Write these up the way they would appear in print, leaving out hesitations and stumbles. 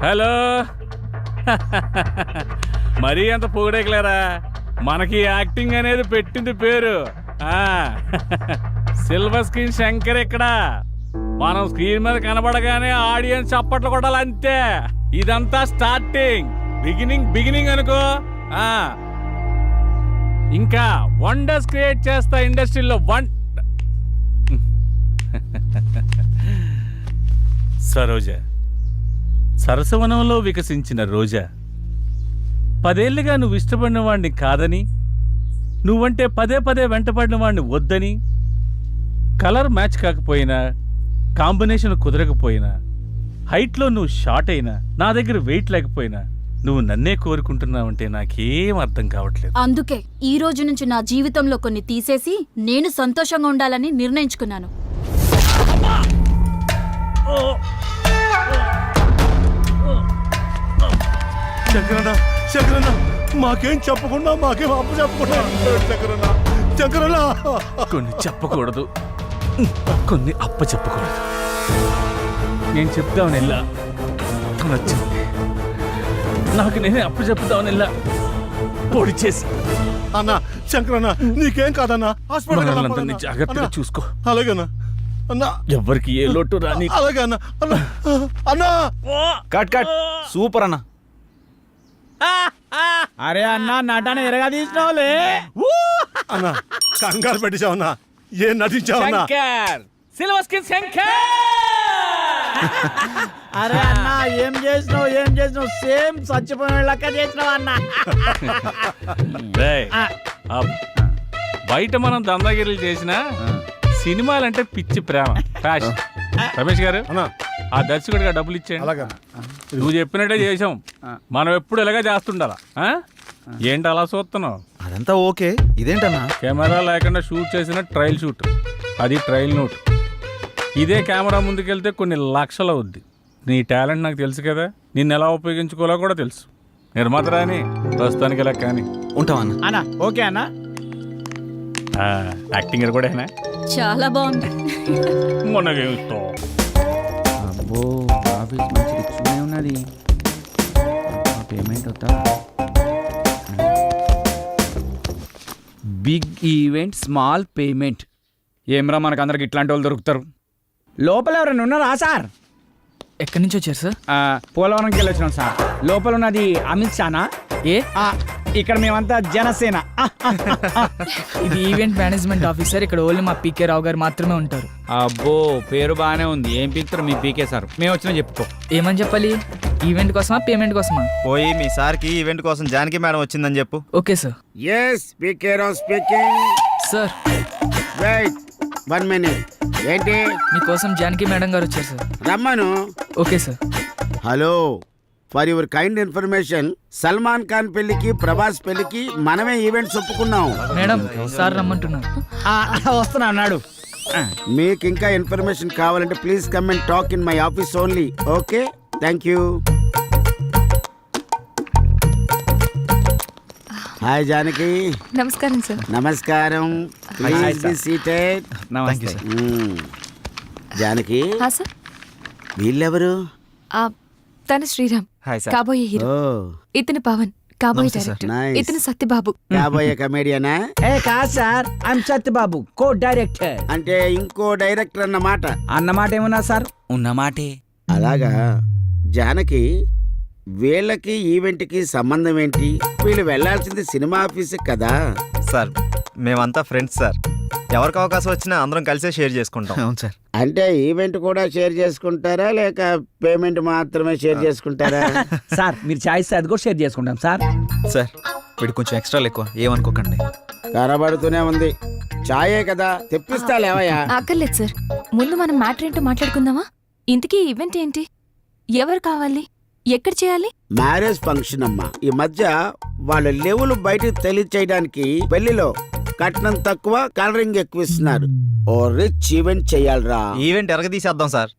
Hello. మరీ అంత పొగడేకలేరా, మనకి యాక్టింగ్ అనేది పెట్టింది పేరు. సిల్వర్ స్క్రీన్ శంకర్ ఇక్కడ. మనం స్క్రీన్ మీద కనబడగానే ఆడియన్స్ చప్పట్లు కొట్టాలి అంతే. ఇదంతా స్టార్టింగ్, బిగినింగ్ అనుకో. ఇంకా వండర్స్ క్రియేట్ చేస్తా ఇండస్ట్రీలో. సరోజ, సరసవనంలో వికసించిన రోజా, 10 ఏళ్లుగా నువ్వు ఇష్టపడిన వాడిని కాదని, నువ్వంటే పదే వెంటపడిన వాడిని వద్దని, కలర్ మ్యాచ్ కాకపోయినా, కాంబినేషన్ కుదరకపోయినా, హైట్లో నువ్వు షార్ట్ అయినా, నా దగ్గర వెయిట్ లేకపోయినా, నువ్వు నన్నే కోరుకుంటున్నావంటే నాకేం అర్థం కావట్లేదు. అందుకే ఈ రోజు నుంచి నా జీవితంలో కొన్ని తీసేసి నేను సంతోషంగా ఉండాలని నిర్ణయించుకున్నాను. శంకరన్న, మాకేం చెప్పకుండా, మాకేం అప్పు చెప్పకుండా. శంకరన్న, కొన్ని చెప్పకూడదు, కొన్ని అప్ప చెప్పకూడదు. నేను చెప్తామని వెళ్ళా, తను వచ్చింది. నాకు నేనే అప్పు చెప్తామని వెళ్ళా, పొడి చేసి. అన్నా శంకరన్న, నీకేం కాదన్నా, హాస్పిటల్ జాగ్రత్తగా చూసుకో. అలాగేనా అన్నా, ఎవ్వరికి ఏ లోటు రాని. అలాగే అన్నా. అన్నా కట్ సూపర్ అన్న. అరే అన్నా, నటన ఎరగా తీసినావులే అన్నా. కంగారు పెట్టించావన్నా, ఏం నటించావన్నా? Silver screen Shankar. అరే అన్నా, ఏం చేసినావు సేమ్ చచ్చిపోయిన లెక్క చేసినావు అన్నా. బయట మనం దందాగిరీలు చేసిన సినిమాలంటే పిచ్చి ప్రేమ, ఫ్యాషన్. రమేష్ గారు, ఆ దర్శకుడిగా డబ్బులు ఇచ్చేయండి. అలాగా నువ్వు చెప్పినట్టే చేసాం. మనం ఎప్పుడు ఇలాగే చేస్తుండాలా? ఏంటి అలా చూస్తున్నావు? అదంతా ఓకే, ఇదేంటన్నా? కెమెరా లేకుండా షూట్ చేసిన ట్రయల్ షూట్, అది ట్రయల్ నోట్. ఇదే కెమెరా ముందుకెళ్తే కొన్ని లక్షలు అవుద్ది. నీ టాలెంట్ నాకు తెలుసు కదా, నిన్ను ఎలా ఉపయోగించుకోవాలో కూడా తెలుసు. నిర్మాత రాని ప్రస్తుతానికి ఇలా కానీ ఉంటావన్నా. అన్నా ఓకే అన్నా. యాక్టింగ్ కూడా చాలా బాగుంది. అబ్బో, ఆఫీస్ మంచి రిచ్గానే ఉన్నది. పేమెంట్ అవుతా. Big event, small payment. ఏమ్రా, మనకు అందరికి ఇట్లాంటి వాళ్ళు దొరుకుతారు. లోపల ఎవరైనా ఉన్నారా సార్? ఎక్కడి నుంచి వచ్చారు సార్? పోలవరంకి వెళ్ళి వచ్చినాం సార్. లోపల ఉన్నది అమిత్ షానా? ఏ, ఇక్కడ మేమంతా జనసేన. ఇది ఈవెంట్ మేనేజ్మెంట్ ఆఫీసర్. ఇక్కడ ఓన్లీ మా పీకే రావు గారు మాత్రమే ఉంటారు. అబ్బో, పేరు బాగానే ఉంది. ఏం పీకుతారు మీ పీకే సార్? మేము వచ్చినా చెప్పుకో. ఏమని చెప్పాలి? ఈవెంట్ కోసమా, పేమెంట్ కోసమా? పోయి మీ సార్కి ఈవెంట్ కోసం జానకి మేడం వచ్చిందని చెప్పు. Okay sir. Yes, PK Rao speaking. Sir, wait 1 minute. ఏంటి? మీకోసం జానకి మేడం గారు వచ్చారు సార్. రమ్మను. Okay sir. Hello, for your kind information, Salman Khan పెళ్లికి, ప్రభాస్ పెళ్లికి మనమే ఈవెంట్స్ ఒప్పుకున్నాం. మేడం, సార్ రమ్మంటున్నారు. వస్తున్నా అన్నాడు. మీకు ఇంకా ఇన్ఫర్మేషన్ కావాలంటే please come and talk in my office only. Okay, thank you. Hi Janaki. నమస్కారం సార్. నమస్కారం. Please be seated. నమస్తే. జానకి, సార్, వీళ్ళెవరు? తన శ్రీరామ్, హాయ్ సార్. కాబోయే హీరో. ఇతను పవన్, కాబోయే నమస్తే సార్. డైరెక్టర్. Nice. ఇతను సత్యబాబు. కాబోయే కమేడియనా? ఏ కాదు sir, I'm Satyababu, co director. అంటే ఇంకో డైరెక్టర్ అన్నమాట. అన్నమాట ఏమన్నా సార్? ఉన్నమాటే. అలాగా. జానకి, వీళ్ళకి ఈవెంట్కి సంబంధం ఏంటి? వీళ్ళు వెళ్లాల్సింది సినిమా ఆఫీస్ కదా. సార్, మేమంతా ఫ్రెండ్స్ సార్. ఎవరికి అవకాశం వచ్చినా అందరం కలిసే షేర్ చేసుకుంటాం. అవును సార్. అంటే ఈవెంట్ కూడా షేర్ చేసుకుంటారా, లేక పేమెంట్ మాత్రమే షేర్ చేసుకుంటారా? సార్, మీరు చాయిస్ అది కూడా షేర్ చేసుకుంటాం సార్. సార్, వీడు కొంచెం ఎక్స్ట్రా ఎక్కువ, ఏమనుకోకండి. కనబడుతూనే ఉంది. చాయే కదా, తెప్పిస్తా లేవయ్యా. అక్కర్లేదు సార్, ముందు మనం మ్యాటర్ ఏంటో మాట్లాడుకుందామా? ఇంతకీ ఈవెంట్ ఏంటి? ఎవరు కావాలి? ఎక్కడ చేయాలి? మ్యారేజ్ ఫంక్షన్ అమ్మా. ఈ మధ్య వాళ్ళ లెవెల్ బయటకు తెలియచేయడానికి పెళ్లిలో కట్నం తక్కువ, కలరింగ్ ఎక్కువ ఇస్తున్నారు. ఓ రిచ్ ఈవెంట్ చెయ్యాలరా. ఈవెంట్ ఎరగదీసేద్దాం సార్.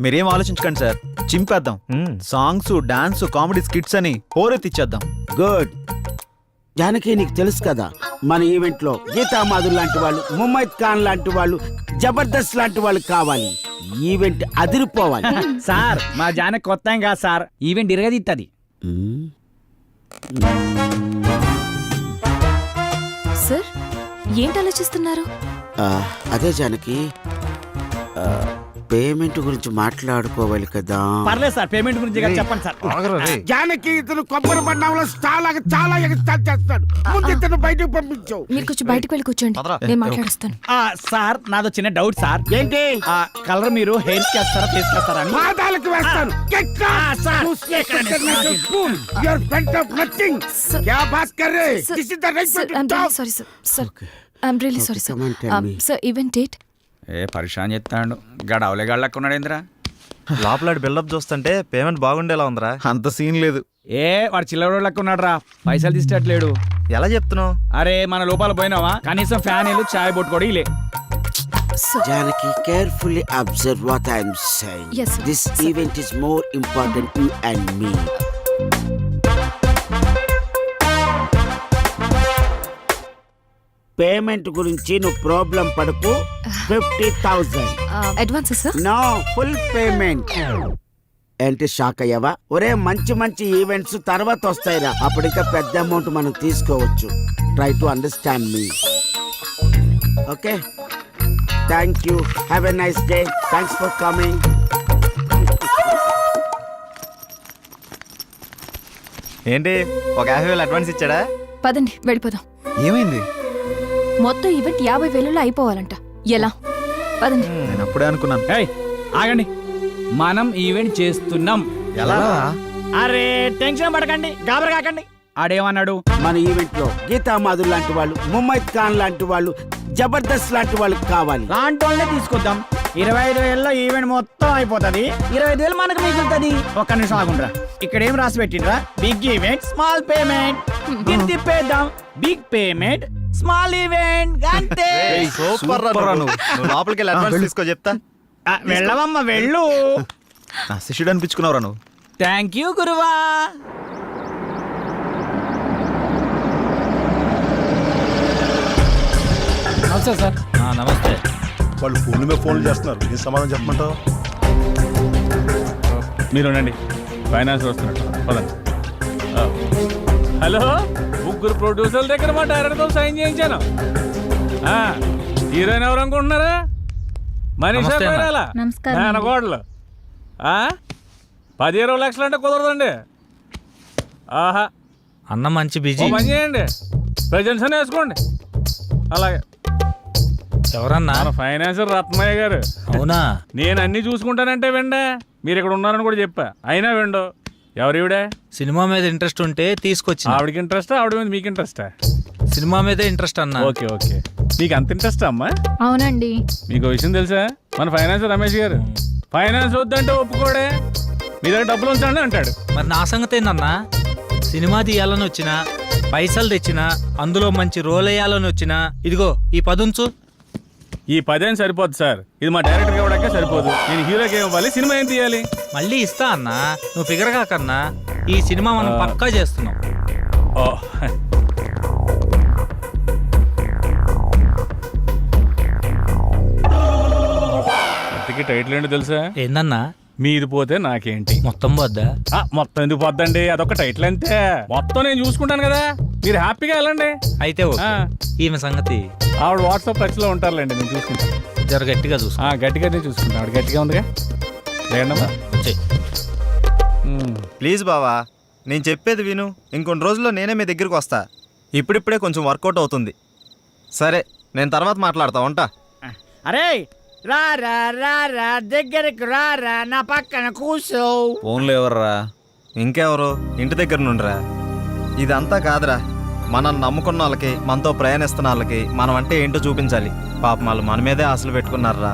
మీరేం ఆలోచించకండి సార్, చింపేద్దాం. సాంగ్స్, డాన్స్, కామెడీ స్కిట్స్ అని హోరెత్తిచ్చేద్దాం. గుడ్. జానకి, నీకు తెలుసు కదా, మన ఈవెంట్ లో గీతామాధుర్ లాంటి వాళ్ళు, ముమైత్ ఖాన్ లాంటి వాళ్ళు, జబర్దస్త్ లాంటి వాళ్ళు కావాలి. ఈవెంట్ అదిరిపోవాలి. సార్ మా జానకి కొత్త ఏం కాదు సార్, ఈవెంట్ ఇరగదిత్తది. మ్మ్. సార్ ఏంటి ఆలోచిస్తున్నారు? అదే జానకి, పేమెంట్ గురించి మాట్లాడుకోవాలి కదా. పర్లేదు సార్, పేమెంట్ గురించి కదా చెప్పండి సార్. జానకి ఇతను కొబ్బరి బండంలో చాలా ఎగస్టాల్ చేస్తాడు. ముందు ఇతను బయటకు పంపించావు. మీరు కొంచెం బయటకు వెళ్ళి కూర్చోండి, నేను మాట్లాడుస్తాను. సార్ నాదో చిన్న డౌట్ సార్. ఏంటి? కలర్ మీరు హెయిర్ కి వేస్తారా ఫేస్ కి వేస్తారా అని? పాదాలకు వేస్తాను. Sorry sir, sir I'm really sorry sir. come on, tell me. Sir event date ఏ పరిశాన్ చెప్తాడు గడవలే గళ్ళకున్నాడు ఏంద్రా. లోపల బిల్డప్ చూస్తుంటే పేమెంట్ బాగుండేలా ఉందిరా. అంత సీన్ లేదు. ఏ వాడు చిల్లర లెక్కున్నాడు రా, పైసలు తీసేటట్లేడు. ఎలా చెప్తున్నావు? అరే మన లోపల పోయినావా, కనీసం ఫ్యాన్ ఇల్లు చాయ్ పట్టుకోడు ఇలే. Janaki, carefully observe what I am saying. Yes, sir. This event is more important you and me. Payment గురించి నువ్వు ప్రాబ్లం పడకు. 50,000 advance sir. No, full payment. ఏంటి షాక్ అయ్యావా? ఒరే మంచి ఈవెంట్స్ తర్వాత వస్తాయిరా, అప్పుడు ఇంకా పెద్ద అమౌంట్ మనం తీసుకోవచ్చు. Try to understand me. Okay, thank you. Have a nice day. Thanks for coming. ఏంటి ఒక 50,000 అడ్వాన్స్ ఇచ్చాడా? పదండి వెళ్ళిపోదాం. ఏమైంది? మొత్తం ఈవెంట్ 50,000లో అయిపోవాలంట. ఎలా? పదండి. నేను అప్పుడే అనుకున్నాను. ఏయ్ ఆగండి, మనం ఈవెంట్ చేస్తున్నాం. ఎలా? అరే టెన్షన్ పడకండి, గాబర కాకండి. ఆడేమన్నాడు? మన ఈవెంట్ లో గీతా మాధుర్ లాంటి వాళ్ళు, ముమైత్ ఖాన్ లాంటి వాళ్ళు, జబర్దస్త్ లాంటి వాళ్ళు కావాలి. లాంటి వాళ్ళనే తీసుకొద్దాం. 25,000లో ఈవెంట్ మొత్తం అయిపోతుంది. 25,000 మనకు మిగులుతుంది. ఒక్క నిమిషం ఆగుండ్రా, ఇక్కడ ఏం రాసి పెట్టిండ్రా? Big event small payment. దీన్ని తిప్పేద్దాం. బిగ్ పేమెంట్ స్మాల్ ఈవెంట్ అంతే. సూపర్ రా నువ్వు. లోపలికి వెళ్ళి అడ్వాన్స్ తీసుకో చెప్తా. వెళ్ళవమ్మ వెళ్ళు. నా శిష్యుడు అనిపించుకున్నావురా నువ్వు. థ్యాంక్ యూ గురువా. నమస్తే సార్. నమస్తే. వాళ్ళు ఫోన్ల మీద ఫోన్లు చేస్తున్నారు. ఏం సమాధానం చెప్పమంటావు? మీరు ఉండండి, ఫైనాన్స్ వస్తున్నట్టు. పదండి. హలో, ముగ్గురు ప్రొడ్యూసర్ల దగ్గర మా డైరెక్టర్తో సైన్ చేయించాను. హీరోయిన్ ఎవరు అనుకుంటున్నారా? మనీషా పేరాల మేనకోడలు. 10-20 లక్షలు అంటే కుదరదండి. ఆహా, అన్న మంచి ఓ బిజీ. పని చేయండి, ప్రజెంట్స్ అని వేసుకోండి. అలాగే. ఎవరన్నా? మన ఫైనాన్సర్ రత్నయ్య గారు. అవునా? నేను అన్ని చూసుకుంటానంటే వెండే, మీరు ఇక్కడ ఉన్నారని కూడా చెప్పా, అయినా వెండు. ఎవరివిడే? సినిమా మీద ఇంట్రెస్ట్ ఉంటే తీసుకొచ్చి. ఆవిడకి ఇంట్రెస్టా, ఆవిడ మీద మీకు ఇంట్రెస్టా? సినిమా మీద ఇంట్రెస్ట్ అన్న. ఓకే ఓకే, మీకు అంత ఇంట్రెస్ట్ అమ్మా? అవునండి. మీకు విషయం తెలుసా? మన ఫైనాన్సర్ రమేష్ గారు ఫైనాన్స్ వద్దంటే ఒప్పుకోడే, మీ దగ్గర డబ్బులు ఉంచండి అంటాడు. మరి నా సంగతి ఏందన్నా? సినిమా తీయాలని వచ్చినా, పైసలు తెచ్చినా, అందులో మంచి రోల్ వేయాలని వచ్చినా, ఇదిగో ఈ పదుంచు. ఈ 10 సరిపోద్ది సార్, ఇది మా డైరెక్టర్ ఇవ్వడానికే సరిపోదు. నేను హీరోకి ఇవ్వాలి, సినిమా ఏం తీయాలి? మళ్ళీ ఇస్తా అన్నా, నువ్వు ఫిగర్ కాకన్నా. ఈ సినిమా మనం పక్కా చేస్తున్నాం. ఓ, ఇంతకీ టైటిల్ ఏంటో తెలుసా? ఏందన్నా? మీది పోతే నాకేంటి. మొత్తం వద్దా? మొత్తం ఎందుకు పోద్దండి, అదొక టైటిల్ అంతే. మొత్తం నేను చూసుకుంటాను కదా, మీరు హ్యాపీగా వెళ్ళండి. అయితే ఓకే. ఈమె సంగతి ఆవిడ వాట్సాప్ టచ్ లో ఉంటారులేండి, నేను చూసుకుంటాను. జర గట్టిగా చూసుకో. గట్టిగానే చూసుకుంటాను. ఆవిడ గట్టిగా ఉందిగా. లేదమ్మా, వచ్చేయ్. ప్లీజ్ బావా, నేను చెప్పేది విను. ఇంకొన్ని రోజుల్లో నేనే మీ దగ్గరికి వస్తా. ఇప్పుడిప్పుడే కొంచెం వర్కౌట్ అవుతుంది. సరే, నేను తర్వాత మాట్లాడతా. ఉంటా. అరే రారా రారా దగ్గరికి రారా, నా పక్కన కూర్చో. ఫోన్లో ఎవర్రా? ఇంకెవరు? ఇంటి దగ్గర నుండిరా. ఇదంతా కాదురా, మనం నమ్ముకున్న వాళ్ళకి, మనతో ప్రయాణిస్తున్న వాళ్ళకి మనం అంటే ఏంటో చూపించాలి. పాపం వాళ్ళు మన మీదే ఆశలు పెట్టుకున్నారా.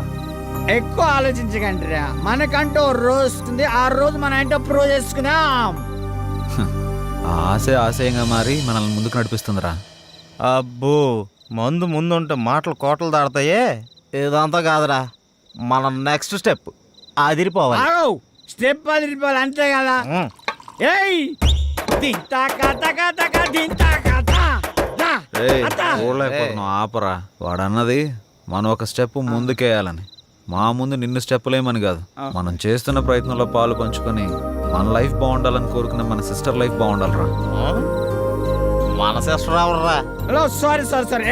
ఎక్కువ ఆలోచించకండి రా, మనకంటూ ఓ రోజు వస్తుంది. ఆ రోజు మనం ఏంటో ప్రూవ్ చేసుకుందాం. ఆశయంగా మారి మనల్ని ముందుకు నడిపిస్తుందిరా. అబ్బో, మందు ముందుంటే మాటలు కోటలు దాడతాయే. ఇదంతా కాదురా, మనం నెక్స్ట్ స్టెప్ అదిరిపోవాలి. స్టెప్ అదిరిపోవాలి అంతే కదా. ఏయ్ దింతా కథ కథ కథ దింతా కథ. ఆపరా, వాడన్నది మనం ఒక స్టెప్ ముందుకేయాలని. మా ముందు నిన్ను స్టెప్పులేమని కాదు, మనం చేస్తున్న ప్రయత్నంలో పాలు పంచుకొని మన లైఫ్ బాగుండాలని కోరుకునే మన సిస్టర్ లైఫ్ బాగుండాలిరా. మన సిస్టర్ ఎవర్రా? Hello, sorry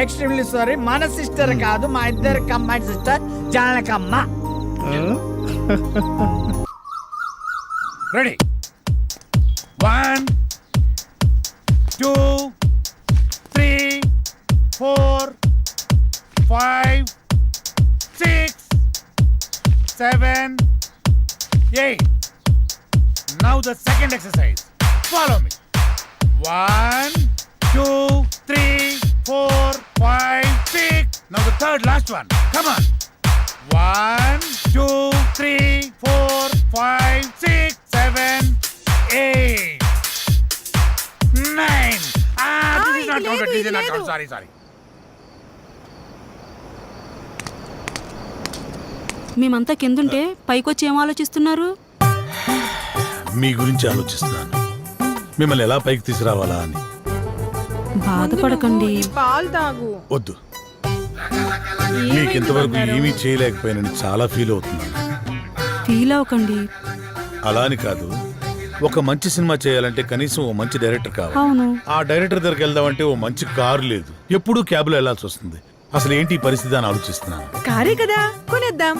extremely sorry. మన సిస్టర్ కాదు, మా ఇద్దరు combine sister Janakamma. Ready 1 2 3 4 5 6 7 8. Now the second exercise. Follow me. 1 2 3 4 5 6. Now the third last one. Come on. 1 2 3 4 5 6 7 8 9. This is not counted. This is not counted. Sorry. మేమంతా కిందుంటే పైకొచ్చి ఏం ఆలోచిస్తున్నారు? మీ గురించి ఆలోచిస్తున్నాను, మిమ్మల్ని ఎలా పైకి తీసుకురావాలా అని. బాధపడకండి. పాలు తాగు. వద్దు, మీకు ఇంతవరకు ఏమీ చేయలేకపోయానని చాలా ఫీల్ అవుతున్నాను. ఫీల్ అవ్వకండి. అలా అని కాదు, ఒక మంచి సినిమా చేయాలంటే కనీసం ఓ మంచి డైరెక్టర్ కావాలి. అవును. ఆ డైరెక్టర్ దగ్గరికి వెళ్దామంటే ఓ మంచి కారు లేదు, ఎప్పుడూ క్యాబ్లో వెళ్లాల్సి వస్తుంది. అసలు ఏంటి ఈ పరిస్థితి అని ఆలోచిస్తున్నాను. కారే కదా, కొనేద్దాం.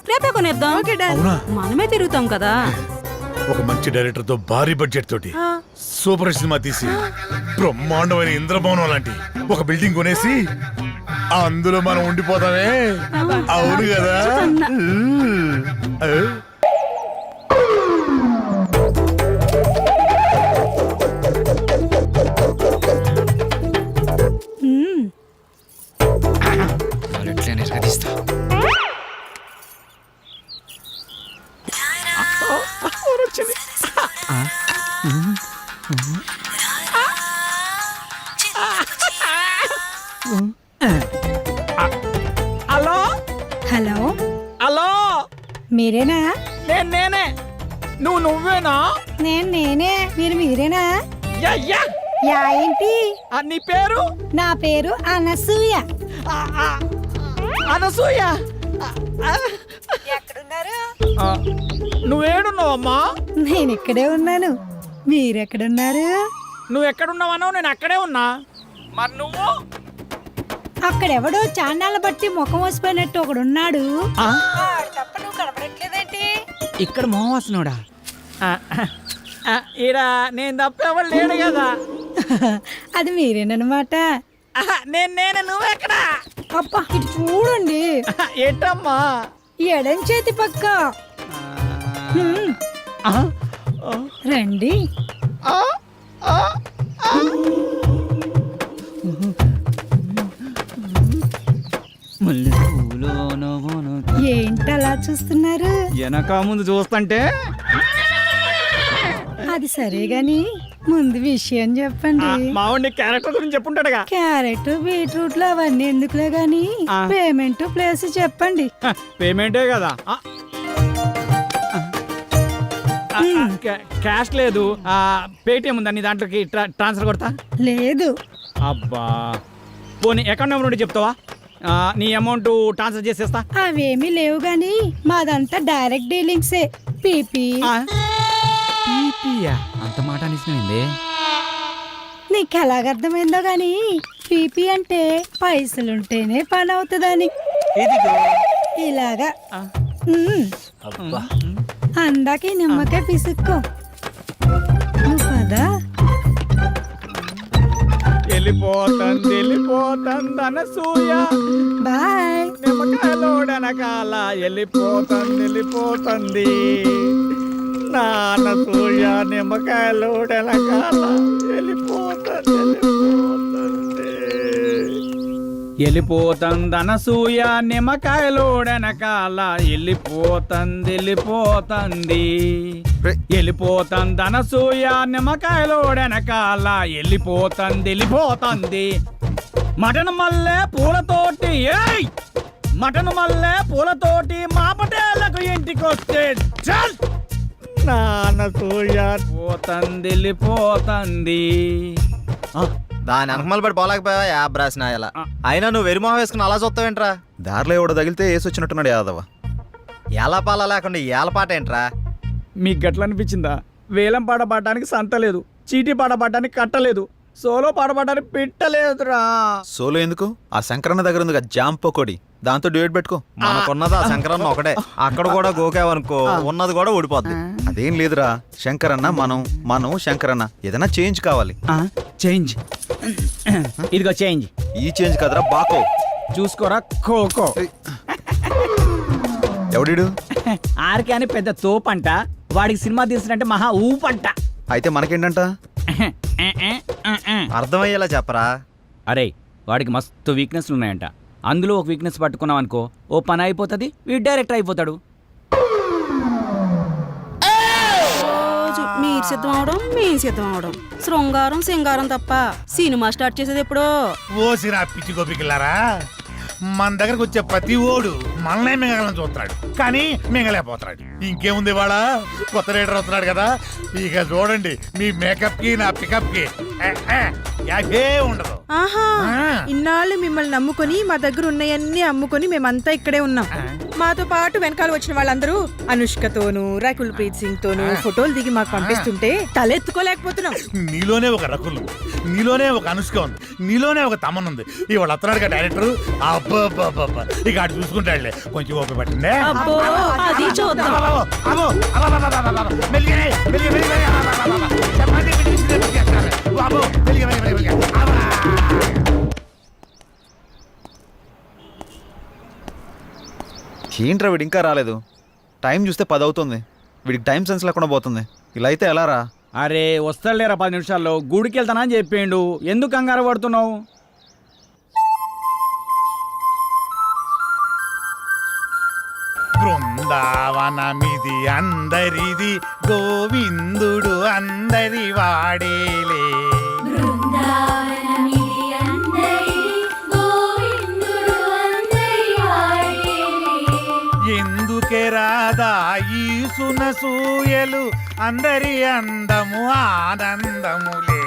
రేపే కొనేద్దాం. అవునా? మనమే తిరుగుతాం కదా. ఒక మంచి డైరెక్టర్ తో భారీ బడ్జెట్ తోటి సూపర్ సినిమా తీసి బ్రహ్మాండమైన ఇంద్రభవనం లాంటి ఒక బిల్డింగ్ కొనేసి అందులో మనం ఉండిపోతామే. అవును కదా? హలో హలో, హలో, మీరేనా? నేనే. నువ్వేనా? నేనే. మీరేనా? యా యా ఏంటి? నీ పేరు? నా పేరు అనసూయ. అనసూయ. ఎక్కడున్నారు? నువ్వేడున్నావమ్మా? నేను ఇక్కడే ఉన్నాను. మీరెక్కడున్నారు? నువ్వు ఎక్కడున్నావనో నేను అక్కడే ఉన్నా. మరి నువ్వు? అక్కడెవడో చాన్నాళ్ళ బట్టి ముఖం వసిపోయినట్టు ఒకడున్నాడు. ఆ? తప్ప నువ్వు కనపడట్లేదేంటి? ఇక్కడ మోహవాసనుడా? ఈడ నేను తప్ప ఎవరు లేడు కదా. అది మీరేనమాట. నేను నువ్వెక్కడా? అబ్బా, ఇటు చూడండి. ఏంటమ్మా? ఎడం చేతి పక్క. రండి. ఏంటలా చూస్తున్నారు? వెనక ముందు చూస్తుంటే. అది సరే గాని ముందు విషయం చెప్పండి. మావాడి క్యారెక్టర్ గురించి చెప్పుంటాడుగా. క్యారెట్ బీట్రూట్లు అవన్నీ ఎందుకులే గాని పేమెంట్ ప్లేస్ చెప్పండి. పేమెంటే కదా. క్యాష్ లేదు, పేటిఎం ఉందా నీ దాంట్లోకి ట్రాన్స్ఫర్ కొడతా? లేదు. అబ్బా, పోనీ అకౌంట్ నెంబర్ ఉంటే చెప్తావా? నీ అమౌంట్ ట్రాన్స్ఫర్ చేసేస్తా. అవేమీ లేవు గాని మాదంతా డైరెక్ట్ డీలింగ్సే. పీపీ. అంత మాట అనిసినైంది. నీకు ఎలాగర్థమైందో గాని పీపీ అంటే పైసలుంటేనే పని అవుతుందని. ఇలాగా అందాక నిమ్మకాయ పిసుక్కో. నువ్వు కదా వెళ్ళిపోతుంది అనసూయ. బాయ్. నిమ్మకాయలోడనకాల వెళ్ళిపోతుంది నానసూయ. నిమ్మకాయలోడనకాల వెళ్ళిపోతుంది అనసూయ. నిమ్మకాయలోడనకాల వెళ్ళిపోతుంది అనసూయ. నిమ్మకాయలోడనకాల వెళ్ళిపోతుంది. మటన్ మల్లె పూలతోటి మటన్ మల్లె పూలతోటి మా పటేళ్లకు ఇంటికొస్తే చల్ నానసూయ. వెళ్ళిపోతుంది. దాని వెనకమల పడి పోలేకపోయా యాబ్ రాసిన ఇలా అయినా నువ్వు వెరిమోహం వేసుకుని అలా చూస్తావేంట్రా? దారిలో ఎవడో తగిలితే వేసి వచ్చినట్టున్నాడు యాదవ. ఏలపాల లేకుండా ఏలపాట ఏంట్రా? మీకు గట్ల అనిపించిందా? వేలం పాట పాడడానికి సంత లేదు, చీటీ పాట పాడడానికి కట్టలేదు, సోలో పాట పాడడానికి పెట్టలేదురా. సోలో ఎందుకు? ఆ శంకరన్న దగ్గర ఉంది జామ్ పకోడి, దాంతో డ్యూయట్ పెట్టుకో. మనకున్నది ఆ శంకరన్న ఒకటే, అక్కడ కూడా గోకావనుకో ఉన్నది కూడా ఊడిపోద్ది. అదేం లేదురా, శంకరన్న మనం శంకరన్న, ఏదైనా చేంజ్ కావాలి. చేంజ్ ఇదిగో చేంజ్. ఈ చేంజ్ కదరా బాకో. చూసుకోరా ఖోఖో. ఎవడిడు? ఆర్కే అని పెద్ద తోపంట, వాడికి సినిమా తీసినట్టే మహా ఊపంట. అయితే మనకేంటంట? అర్థమయ్యేలా చెప్పరా? అరే వాడికి మస్తు వీక్నెస్లు ఉన్నాయంట, అందులో ఒక వీక్నెస్ పట్టుకున్నాం అనుకో ఓ పని అయిపోతుంది, వీడు డైరెక్టర్ అయిపోతాడు. రోజు మీరు సిద్ధం అవడం మేము సిద్ధం అవడం, శృంగారం సింగారం తప్ప సినిమా స్టార్ట్ చేసేది ఎప్పుడో. ఓసిరా పిచ్చి గోపికిల్లారా, మన దగ్గరకు వచ్చే ప్రతి ఓడు మనల్నే మింగలని చూస్తున్నాడు, కానీ మింగలేకపోతున్నాడు. ఇంకేముంది వాళ్ళ కొత్త రైడర్ వస్తున్నాడు కదా, ఇక చూడండి మీ మేకప్ కి నా పికప్ కి యాభే ఉండదు. ఆహా, ఇన్నాళ్ళు మిమ్మల్ని నమ్ముకొని మా దగ్గర ఉన్నాయన్నీ అమ్ముకొని మేమంతా ఇక్కడే ఉన్నాం. మాతో పాటు వెనకాల వచ్చిన వాళ్ళందరూ అనుష్కతోనూ రకుల్ ప్రీత్ సింగ్ తోనూ ఫోటోలు దిగి మాకు పంపిస్తుంటే తలెత్తుకోలేకపోతున్నాం. నీలోనే ఒక రకులు, నీలోనే ఒక అనుష్క ఉంది, నీలోనే ఒక తమన్ ఉంది. ఇవాళ వస్తున్నాడు కదా డైరెక్టర్, అబ్బా ఇక అటు చూసుకుంటాడులే, కొంచెం ఓపిక పట్టిందే. అబ్బో అది చూద్దాం. ఏంట్రా వీడు ఇంకా రాలేదు? టైం చూస్తే 10 అవుతుంది, వీడికి టైం సెన్స్ లేకుండా పోతుంది. ఇలా అయితే ఎలా రా? అరే వస్తాడులేరా 10 నిమిషాల్లో, గుడికి వెళ్తానని చెప్పిండు, ఎందుకు కంగారు పడుతున్నావు? బృందావనమిది అందరిది, గోవిందుడు అందరి వాడేలే. ఎందుకే రాదా ఈ సునసూయలు, అందరి అందము ఆనందములే.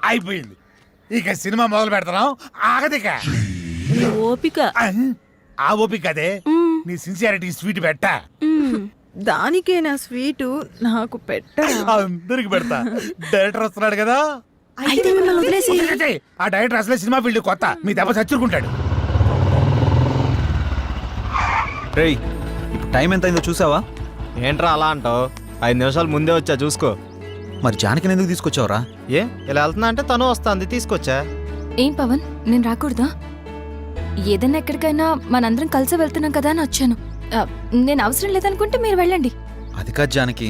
అయిపోయింది, ఇక సినిమా మొదలు పెడతాం. ఆగదిక ఓపిక. ఆ ఓపిక అదే నీ సిన్సియారిటీ స్వీట్ పెట్టా. దానికే నా స్వీటు నాకు పెట్ట. అందరికి పెడతా. డైరెక్టర్ వస్తున్నాడు కదా, అయితే మిమ్మల్ని వదిలేసి ఆ డైరెక్టర్ అసలే సినిమా ఫీల్డ్ కొత్త, మీ దెబ్బ చచ్చుకుంటాడు. రేయ్ ఇప్పుడు టైం ఎంత అయిందో చూసావా? ఏంట్రా అలా అంటావు? 5 నిమిషాలు ముందే వచ్చా చూసుకో. మరి జానకిని ఎందుకు తీసుకొచ్చావురా? ఏ ఇలా వెళ్తున్నా అంటే తను వస్తుంది, తీసుకొచ్చా. ఏం పవన్, నేను రాకూడదా? ఏదన్నా ఎక్కడికైనా మనందరం కలిసి వెళ్తున్నాం కదా అని వచ్చాను. నేను అవసరం లేదనుకుంటే మీరు వెళ్ళండి. అది కాదు జానకి,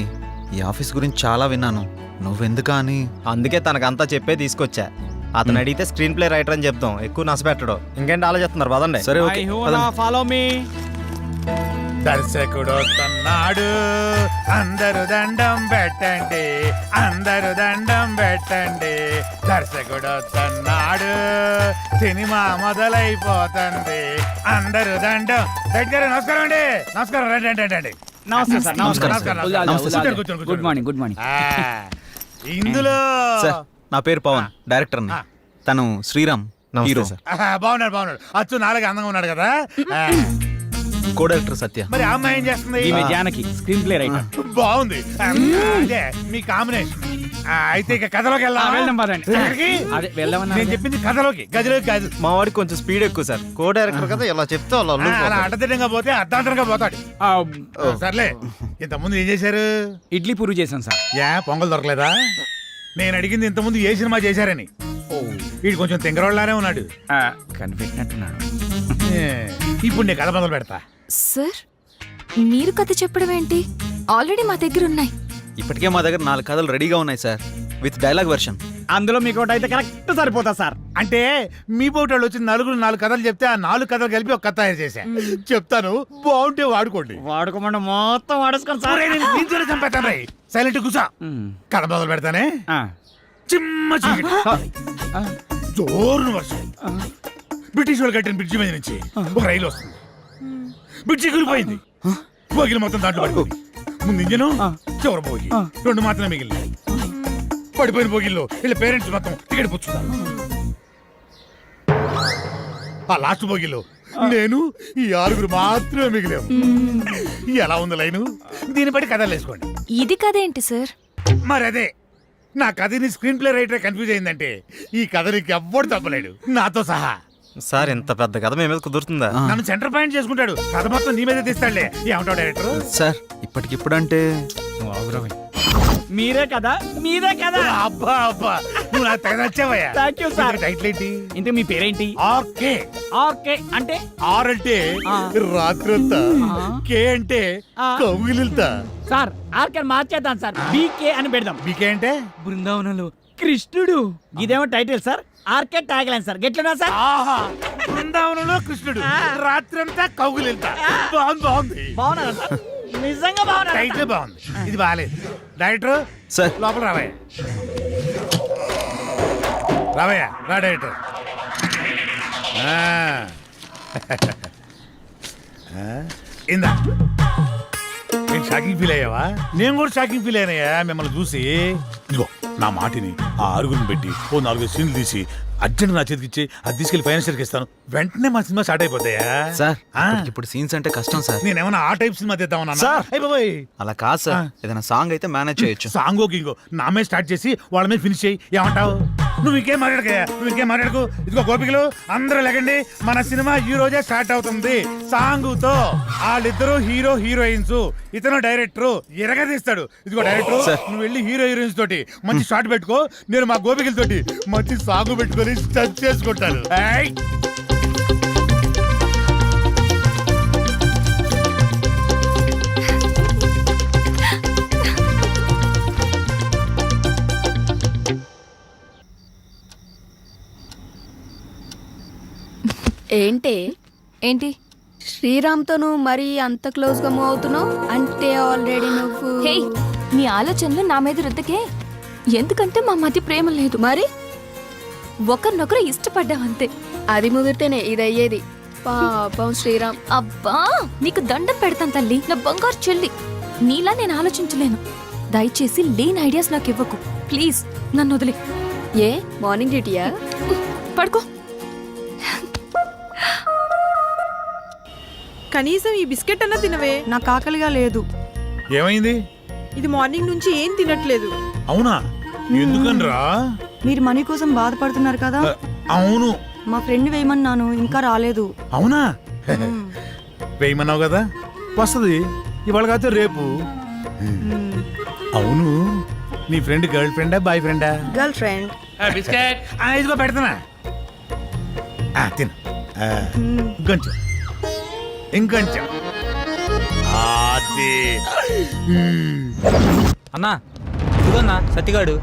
ఈ ఆఫీస్ గురించి చాలా విన్నాను, నువ్వెందుకా అని. అందుకే తనకంతా చెప్పే తీసుకొచ్చా. అతను అడిగితే స్క్రీన్ ప్లే రైటర్ అని చెప్తాం, ఎక్కువ నసపెట్టడు. ఇంకేంటి ఆలోచిస్తున్నారు? పదండి. సరే ఓకే, ఫాలో మీ. దర్శకుడు వస్తున్నాడు, అందరు దండం పెట్టండి, అందరు దండం పెట్టండి. దర్శకుడు వస్తున్నాడు, సినిమా మొదలైపోతుంది, అందరు దండం. దగ్గర నమస్కారం అండి. నమస్కారం, రండి రండి. నమస్తే సార్. నమస్తే. Good morning. Good morning. ఇందులో సార్ నా పేరు పవన్, డైరెక్టర్ని. తను శ్రీరామ్, హీరో. బాగున్నాడు. అచ్చు నాలుగు అందంగా ఉన్నాడు కదా. కో డైరెక్టర్ సత్య. మరి ఆ అమ్మాయి ఏం చేస్తుంది? ఈమె జానకి, స్క్రీన్ ప్లే రైటర్. బాగుంది, అదే మీ కాంబినేషన్. అయితే ఇక కథలోకి వెళ్దాం పదండి. ఎక్కడికి? అదే వెళ్దామన్నా. నేను చెప్పింది కథలోకి, గదిలోకి కాదు. మా వాడికి కొంచెం స్పీడ్ ఎక్కువ సార్, కో డైరెక్టర్ కదా, ఇలా చెప్తే వాళ్ళు అలా అల్లుకుపోతారు. అడ్డదిడ్డంగా పోతే అర్ధాంతరంగా పోతాడు. సర్లే, ఇంతకుముందు ఏం చేశారు? ఇడ్లీ పూరి చేశాను సార్. పొంగల్ దొరకలేదా? నేను అడిగింది ఇంతకుముందు ఏ సినిమా చేశారని. వీడు కొంచెం తెంగరోళ్ళలానే ఉన్నాడు. కనిపెట్టినట్టున్నాడు. ఇప్పుడు నేను కథ మొదలు పెడతా. సార్ మీరు కథ చెప్పడం ఏంటి? ఆల్రెడీ మా దగ్గర ఉన్నాయి. ఇప్పటికే మా దగ్గర 4 కథలు రెడీగా ఉన్నాయి సార్, విత్ డైలాగ్ వెర్షన్. అందులో మీకు ఒకటి అయితే కరెక్ట్ సరిపోతా సార్. అంటే మీ పోటాళ్ళు వచ్చి 4 కథలు చెప్తే ఆ 4 కథలు కలిపి ఒక కథ తయారు చేశా. చెప్తాను, బాగుంటే వాడుకోండి. వాడుకోమంటే మొత్తం వాడేసుకొని సార్. దీంతోనే చంపేస్తాను రై. సైలెంట్ కూసా. కథ మొదలు పెడతానే. చిమ్మ చీకటి, జోరున వర్షం, బ్రిటిష్ వాళ్ళు కట్టిన బ్రిడ్జి మీద నుంచి ఒక రైలు వస్తుంది. బ్రిడ్జి కూలిపోయింది. బోగిలు మొత్తం దాంట్లో పడిపోయి ముందు ఇంజను చివరి బోగి 2 మాత్రమే మిగిలినాయి. పడిపోయిన బోగిల్లో వీళ్ళ పేరెంట్స్ మొత్తం టికెట్ పుచ్చుతారు. ఆ లాస్ట్ బోగిలో నేను ఈ 6 మాత్రమే మిగిలాము. ఎలా ఉంది లైను? దీన్ని బట్టి కథలు వేసుకోండి. ఇది కదేంటి సార్? మరి అదే నా కథని స్క్రీన్ ప్లే రైటర్ కన్ఫ్యూజ్ అయిందంటే ఈ కథ నీకు ఎవ్వడు తప్పలేడు, నాతో సహా. సార్ ఇంత పెద్ద కథ మీ మీద కుదురుతుందా? నన్ను సెంటర్ పాయింట్ చేసుకుంటాడు, కథ మొత్తం నీ మీద తీస్తాడులే. ఏమంటావు డైరెక్టర్? సార్ ఇప్పటికిప్పుడంటే మీరే కదా అబ్బా అబ్బా నువ్వు నాకు తెగ నచ్చావయ్యా. Thank you sir. టైటిల్ ఏంటి? ఇంతకు మీ పేరేంటి? ఆర్కే. ఓకే అంటే ఆర్ అంటే రాత్రంతా, కే అంటే కౌగిలిల్తా. సార్ ఆర్కే మార్చేద్దాం సార్, బీకే అని పెడదాం. బీకే అంటే బృందావనంలో కృష్ణుడు. ఇదేమో title sir, RK tag line sir. గెట్లున్నా సార్? ఆహా, బృందావనంలో కృష్ణుడు రాత్రంతా కౌగిలిల్తా. బాగుంది. బాగున్నారా సార్? నిజంగా బాగున్నా. టైటిల్ బాగుంది, ఇది బాగాలేదు. డైరెక్టర్ సార్ లోపల రావయ్యా. రావయ్యా, రా డైరెక్టర్. ఇందా నేను షాకింగ్ ఫీల్ అయ్యావా? నేను కూడా షాకింగ్ ఫీల్ అయినాయా మిమ్మల్ని చూసి. ఇదిగో నా మాటిని ఆ 6 పెట్టి 4-5 సీన్లు తీసి అర్జెంట్ నా చేతికి ఇచ్చి అది తీసుకెళ్లి ఫైనాన్షియల్కి ఇస్తాను. వెంటనే మా సినిమా స్టార్ట్ అయిపోతాయా? సార్ ఇప్పుడు సీన్స్ అంటే కష్టం సార్. నేనేమన్నా ఆ టైప్ సినిమా తెద్దామన్నా? సార్. అయిపోయి అలా కాదు సార్, ఏదైనా సాంగ్ అయితే మేనేజ్ చేయొచ్చు. సాంగో గింగో నా మీద స్టార్ట్ చేసి వాళ్ళ మీద ఫినిష్ చేయి. ఏమంటావు? నువ్వు ఇంకేం మాట్లాడకు. ఇదిగో గోపికలు అందరూ లేకండి, మన సినిమా ఈ రోజే స్టార్ట్ అవుతుంది సాంగుతో. వాళ్ళిద్దరూ హీరో హీరోయిన్స్, ఇతను డైరెక్టర్ ఎరగదీస్తాడు. ఇదిగో డైరెక్టర్, నువ్వు వెళ్ళి హీరో హీరోయిన్స్ తోటి మంచి షాట్ పెట్టుకో, నేను మా గోపికలతోటి మంచి సాంగ్ పెట్టుకొని టచ్ చేసుకుంటాను. ఏంటి శ్రీరామ్తో నువ్వు మరీ అంత క్లోజ్ గా మూవ్ అవుతున్నావు అంటే ఆల్రెడీ నువ్వు. హే, నీ ఆలోచనలు నా మీద రుద్దకే. ఎందుకంటే మా మధ్య ప్రేమ లేదు, మరి ఒకరినొకరు ఇష్టపడ్డామంతే. అది ముదిరితేనే ఇది అయ్యేది. పాపం శ్రీరామ్. అబ్బా, నీకు దండం పెడతాను తల్లి, నా బంగారు చెల్లి. నీలా నేను ఆలోచించలేను. దయచేసి లేని ఐడియాస్ నాకు ఇవ్వకు ప్లీజ్. నన్ను వదిలే. ఏ మార్నింగ్ డ్యూటీయా? పడుకో. కనీసం ఈ బిస్కెట్ అన్నా తినవే. నాకు ఆకలిగా లేదు. ఏమైంది? ఇది మార్నింగ్ నుంచి ఏం తినట్లేదు. అవునా? ఎందుకనరా? మీరు మనీ కోసం బాధపడుతున్నారు కదా. అవును, మా ఫ్రెండ్ వేయమన్నాను, ఇంకా రాలేదు. అవునా? వేయమన్నావు కదా, వస్తుంది ఇవాళ కాదు రేపు. అవును, నీ ఫ్రెండ్ గర్ల్ ఫ్రెండా బాయ్ ఫ్రెండా? Girl friend. ఇదిగో పెడతానా, తిను. ఇంకొంచెం ఇంకొంచెం. అన్నా ఇదిగోన్నా సత్తిగాడు.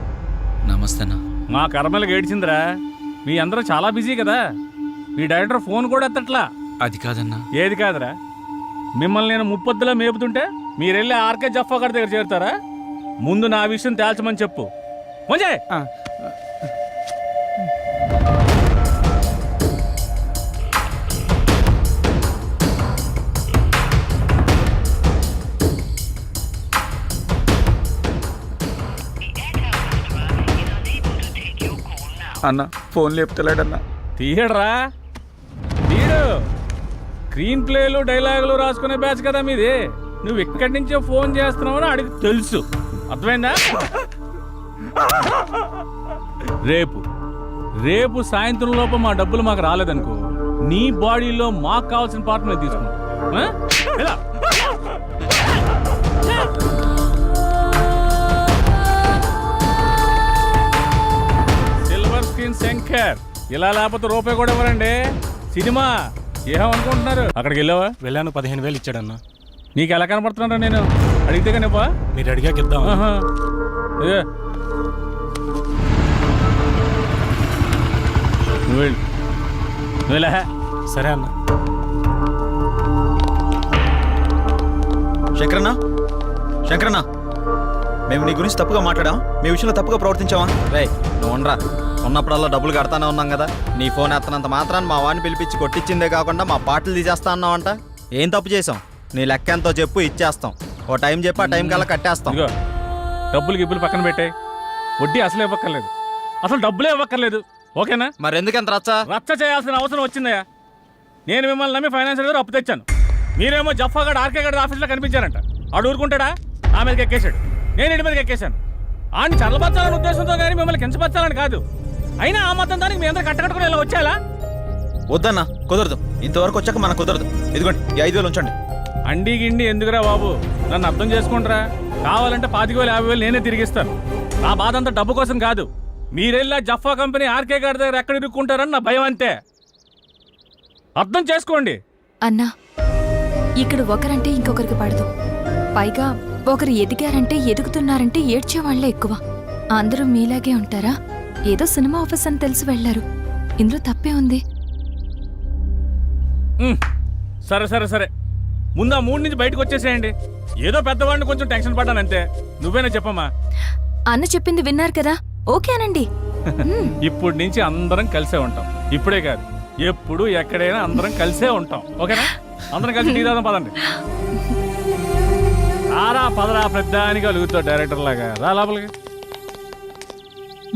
నమస్తే అన్న. మా కర్మలకు ఏడ్చిందిరా. మీ అందరూ చాలా బిజీ కదా, మీ డైరెక్టర్ ఫోన్ కూడా ఎత్తట్లా. అది కాదన్నా. ఏది కాదురా? మిమ్మల్ని నేను ముప్పొద్దులా మేపుతుంటే మీరెళ్ళి ఆర్కే జఫా గారి దగ్గర చేరుతారా? ముందు నా విషయం తేల్చమని చెప్పు. మంజే అన్న ఫోన్ లేపుతలేడన్నా. తీయడరా, తీయడు. స్క్రీన్ ప్లేలు డైలాగులు రాసుకునే బ్యాచ్ కదా మీది. నువ్వు ఇక్కడి నుంచే ఫోన్ చేస్తున్నావని అడిగి తెలుసు. అర్థమైందా? రేపు సాయంత్రం లోపు మా డబ్బులు మాకు రాలేదనుకో, నీ బాడీలో మాకు కావాల్సిన పార్ట్ మేము తీసుకుంటాం. సిల్వర్ స్క్రీన్ శంకర్, ఇలా లేకపోతే రూపాయి కూడా ఇవ్వరండి. సినిమా ఏమనుకుంటున్నారు? అక్కడికి వెళ్ళావా? వెళ్ళాను, 15,000 ఇచ్చాడన్నా. నీకు ఎలా కనపడుతున్నారా? నేను అడిగితే కనివ్వా? మీరు అడిగాక ఇద్దాం. నువ్వు సరే అన్న. శంకరన్నా, మేము నీ గురించి తప్పుగా మాట్లాడాం, మీ విషయంలో తప్పుగా ప్రవర్తించావా? రేయ్ నువ్వు ఉండరా, ఉన్నప్పుడల్లా డబ్బులు కడతానే ఉన్నాం కదా. నీ ఫోన్ ఎత్తనంత మాత్రాన్ని మా వాడిని పిలిపించి కొట్టించిందే కాకుండా మా పాటలు తీసేస్తా అన్నావంట. ఏం తప్పు చేసాం? నీ లెక్క ఎంతో చెప్పు ఇచ్చేస్తాం. ఓ టైం చెప్పి ఆ టైం కల్లా కట్టేస్తాం. ఇదిగో డబ్బులు గిబ్బులు పక్కన పెట్టాయి, వడ్డీ అసలు ఇవ్వక్కర్లేదు, అసలు డబ్బులే ఇవ్వక్కర్లేదు. ఓకేనా? మరి ఎందుకు ఎంత రచ్చ? రచ్చ చేయాల్సిన అవసరం వచ్చిందయ్యా. నేను మిమ్మల్ని నమ్మి ఫైనాన్షియల్ గారు అప్పు తెచ్చాను. మీరేమో జఫాగాడు ఆర్కే గారి ఆఫీస్లో కనిపించారంట. ఆడు ఊరుకుంటాడా? నా మీదకి ఎక్కేశాడు, నేను ఇంటి మీదకి ఎక్కేశాను. ఆయన చల్లబచ్చాలని ఉద్దేశంతో కానీ మిమ్మల్ని కించపరచాలని కాదు. అయినా ఆ మొత్తం దానికి మీ అందరూ కట్టకట్టుకుని ఇలా వచ్చేలా? వద్దన్నా, కుదరదు. ఇంతవరకు వచ్చాక మనకు కుదరదు. ఇదిగోండి ఈ 5,000 ఉంచండి. అండి గిండి ఎందుకురా బాబు, నన్ను అర్థం చేసుకుంటారా? కావాలంటే 25,000 50,000 నేనే తిరిగిస్తాను. నా బాధ అంతా డబ్బు కోసం కాదు. మీరెళ్ళా జఫా కంపెనీ ఆర్కే గారి దగ్గర ఎక్కడ ఇరుక్కుంటారని నా భయం అంతే. అర్థం చేసుకోండి. అన్నా, ఇక్కడ ఒకరంటే ఇంకొకరికి పడదు. పైగా ఒకరు ఎదిగారంటే ఎదుగుతున్నారంటే ఏడ్చేవాళ్లే ఎక్కువ. అందరూ మీలాగే ఉంటారా? ఏదో సినిమా ఆఫీస్ అని తెలిసి వెళ్లారు, ఇందులో తప్పే ఉంది. సరే సరే సరే, ముందు ఆ 3 నుంచి బయటకు వచ్చేసేయండి. ఏదో పెద్దవాడిని కొంచెం టెన్షన్ పడ్డానంతే. నువ్వేనా చెప్పమ్మా? అన్న చెప్పింది విన్నారు కదా, ఓకే అనండి. ఇప్పటి నుంచి అందరం కలిసే ఉంటాం. ఇప్పుడే కాదు, ఎప్పుడు ఎక్కడైనా అందరం కలిసే ఉంటాం. ఓకేనా? అందరం కలిసి టీ తాగుదాం పదండి. రారా పదరా, పెద్దానికి అలుగుతావు డైరెక్టర్ లాగా. రా లోపలికి.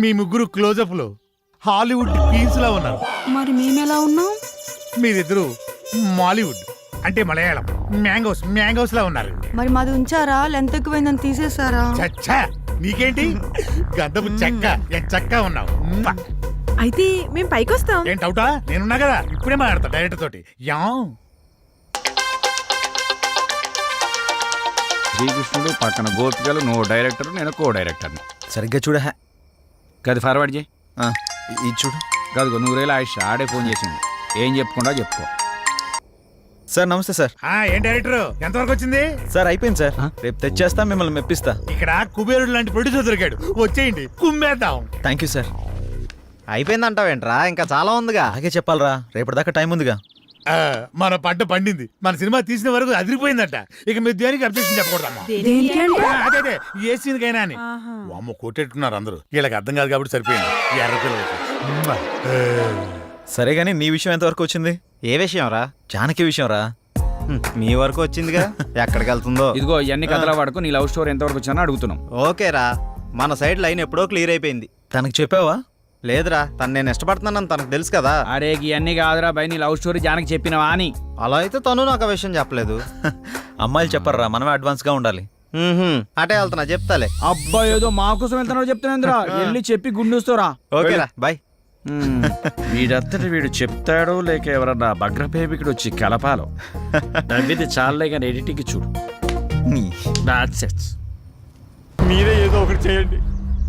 మీ ముగ్గురు క్లోజప్ లో హాలీవుడ్ క్వీన్స్ లా ఉన్నారు. మరి మేమెలా ఉన్నాం? మీరిద్దరు మాలీవుడ్ అంటే మలయాళం మ్యాంగోస్ లా ఉన్నారు. మరి మాది ఉంచారా? లెంత్ ఎక్కువైందని తీసేసారా? చచ్చా, నీకేంటి గద్దపు చెక్క ఉన్నావు. అయితే మేము పైకి వస్తాం. ఏంటి అవుటా? నేనున్నా కదా, ఇప్పుడే మాట్లాడతా డైరెక్టర్ తోటి. శ్రీకృష్ణుడు పక్కన గోపికలు, నువ్వు డైరెక్టర్, నేను కో డైరెక్టర్ని. సరిగ్గా చూడ. గది ఫార్వర్డ్ చేయి. ఇది చూడు. గదిగో 100,000 ఆయుష్ ఆడే ఫోన్ చేసింది. ఏం చెప్పుకుండా చెప్పుకో. సార్ నమస్తే సార్. ఏం డైరెక్టర్ ఎంతవరకు వచ్చింది? సార్ అయిపోయింది సార్, రేపు తెచ్చేస్తా, మిమ్మల్ని మెప్పిస్తా. ఇక్కడ కుబేరుడు లాంటి ప్రొడ్యూసర్ దొరికాడు, వచ్చేయండి కుమ్మేద్దాం. Thank you sir. అయిపోయిందంటావేంట్రా? ఇంకా చాలా ఉందిగా. అలాగే చెప్పాలరా, రేపటిదాకా టైం ఉందిగా. మన పంట పండింది, మన సినిమా తీసిన వరకు అదిరిపోయిందట. ఇక మీరు దేనికి అబ్జెక్షన్ చెప్పకూడదమ్మా. అదే ఏ సీన్కైనా అని. అమ్మ కొట్టేట్టున్నారు అందరూ, వీళ్ళకి అర్థం కాదు కాబట్టి సరిపోయింది. ఎర్ర పిల్లలకి. సరే గానీ నీ విషయం ఎంతవరకు వచ్చింది? ఏ విషయం రా? జానకి విషయం రా. మీ వరకు వచ్చిందిగా, ఎక్కడికి వెళ్తుందో. ఇదిగో ఇవన్నీ కథల వాడుకు నీ లవ్ స్టోరీ ఎంతవరకు వచ్చినా అడుగుతున్నాం. ఓకేరా, మన సైడ్ లైన్ ఎప్పుడో క్లియర్ అయిపోయింది. తనకు చెప్పావా? లేదురా, తను నేను ఇష్టపడుతున్నానని తనకు తెలుసు కదా. అరే ఇవన్నీ కాదురా బై, నీ లవ్ స్టోరీ జానకి చెప్పినవా అని. అలా అయితే తను నాకు ఆ విషయం చెప్పలేదు. అమ్మాయిలు చెప్పర్రా, మనమే అడ్వాన్స్ గా ఉండాలి. అటే వెళ్తున్నా, చెప్తాలే. అబ్బా ఏదో మా కోసం వెళ్తున్నావు చెప్తున్నా, వెళ్ళి చెప్పి గుండూస్తారా. ఓకేరా బాయ్. వీడంతటి వీడు చెప్తాడో లేక ఎవరన్నా భగ్రపేమికుడు వచ్చి కలపాలో. నవ్విది చాలే కానీ ఎడిటింగ్ చూడు. మీరే ఏదో ఒకటి చేయండి.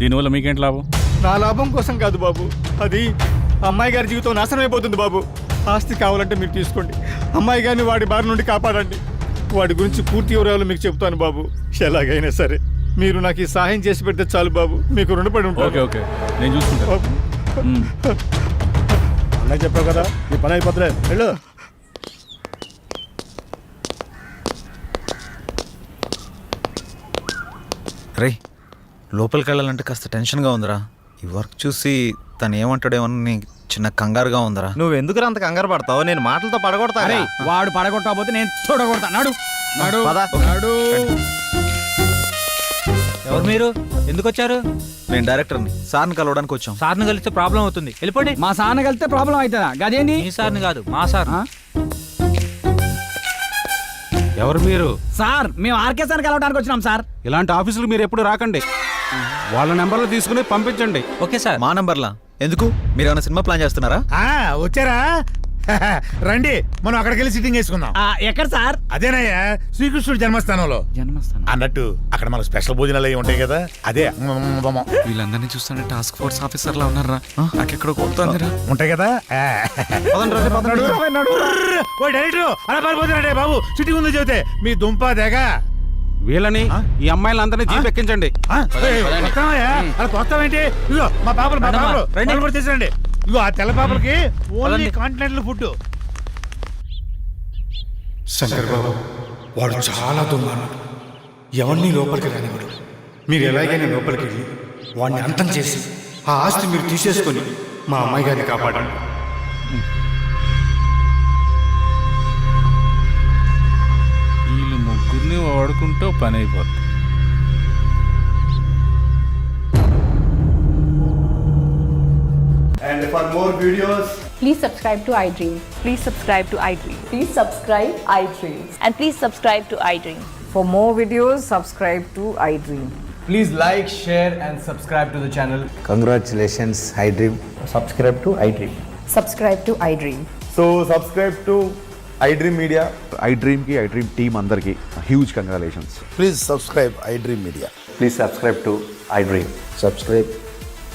దీనివల్ల మీకేంటి లాభం? నా లాభం కోసం కాదు బాబు, అది అమ్మాయి గారి జీవితం నాశనం అయిపోతుంది బాబు. ఆస్తి కావాలంటే మీరు తీసుకోండి, అమ్మాయి గారిని వాడి బారి నుండి కాపాడండి. వాడి గురించి పూర్తి వివరాలు మీకు చెప్తాను బాబు. ఎలాగైనా సరే మీరు నాకు ఈ సహాయం చేసి పెడితే చాలు బాబు, మీకు రుణపడి ఉంటాను. ఓకే ఓకే, నేను చూసుకుంటా. అలా చెప్పావు కదా, నీ పని అయిపోతులే, వెళ్ళు. రే, లోపలికి వెళ్ళాలంటే కాస్త టెన్షన్గా ఉందిరా. ఈ వర్క్ చూసి తను ఏమంటాడేమని చిన్న కంగారుగా ఉందిరా. నువ్వు ఎందుకు అంత కంగారు పడతావు? నేను మాటలతో పడగొడతా. వాడు పడగొట్టకపోతే నేను చూడగొడతా. నాడు నాడు. ఎవరు మీరు? ఎందుకు వచ్చారు? నేను డైరెక్టర్ని, సార్ని కలవడానికి వచ్చాం. సార్ని కలిస్తే ప్రాబ్లం అవుతుంది, వెళ్ళిపోండి. మా సార్ని కలిస్తే ప్రాబ్లం అవుతుందా? గదేంటి? మీ సార్ని కాదు, మా సార్. ఎవరు మీరు? సార్ మేము ఆర్కే సార్ కలవడానికి వచ్చినాం సార్. ఇలాంటి ఆఫీసులు మీరు ఎప్పుడు రాకండి, వాళ్ళ నెంబర్లు తీసుకుని పంపించండి. Okay sir. మా నంబర్లా ఎందుకు? మీరు ఏమైనా సినిమా ప్లాన్ చేస్తున్నారా? వచ్చారా? రండి, మనం అక్కడికి వెళ్ళి సిట్టింగ్ వేసుకుందాం. ఎక్కడ సార్? అదేనయ్యా, శ్రీకృష్ణుడు జన్మస్థానంలో. జన్మస్థానం అన్నట్టు అక్కడ మనకు స్పెషల్ భోజనాలు అవి ఉంటాయి కదా, అదే వీళ్ళందరినీ చూస్తుంటే టాస్క్ ఫోర్స్ ఆఫీసర్ లా ఉన్నారా? నాకెక్కడ కొడుతుందిరా. ఉంటాయి కదా. డైరెక్టర్ అలా పారిపోతున్నాడే బాబు, సిట్టింగ్ ఉంది చెబితే మీ దుంప దేగ. వీళ్ళని ఈ అమ్మాయిలందరినీ జీప్ ఎక్కించండి. అలా వస్తామేంటి? ఇగో మా పాపలు తీసుకురండి. ఇగో ఆ తెల్ల పాపలకి ఓన్లీ కాంటినెంటల్ ఫుడ్. శంకర్ బాబు, వాడు చాలా దుర్మార్గుడు, ఎవరిని లోపలికి రానివాడు. మీరు ఎలాగైనా లోపలికి వెళ్ళి వాడిని అంతం చేసి ఆ ఆస్తి మీరు తీసేసుకొని మా అమ్మాయి గారిని కాపాడండి. ఈ పెట్టు పని అయిపోతుంది. And for more videos, please subscribe to iDream. Please subscribe to iDream. Please subscribe iDream. And please subscribe to iDream. For more videos subscribe to iDream. please like, share and subscribe to the channel. Congratulations iDream. Subscribe to iDream. Subscribe to iDream. So subscribe to iDream Media. iDream team అందరికి huge congratulations. Please subscribe iDream media. Please subscribe to iDream. Subscribe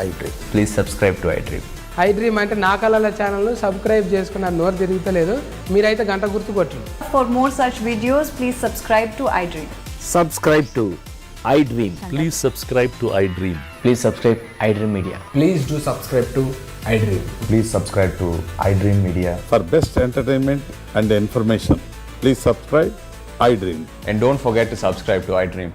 iDream. Please subscribe to iDream. iDream అంటే నా కళల channel subscribe చేసుకున్న నోరు తిరుగుతలేదు. మీరైతే గంట గుర్తు కొట్టండి. For more such videos please subscribe to iDream. Subscribe to iDream. Please subscribe to iDream. Please subscribe iDream Media. Please do subscribe to iDream. Please subscribe to iDream Media. For best entertainment and information please subscribe iDream. And don't forget to subscribe to iDream.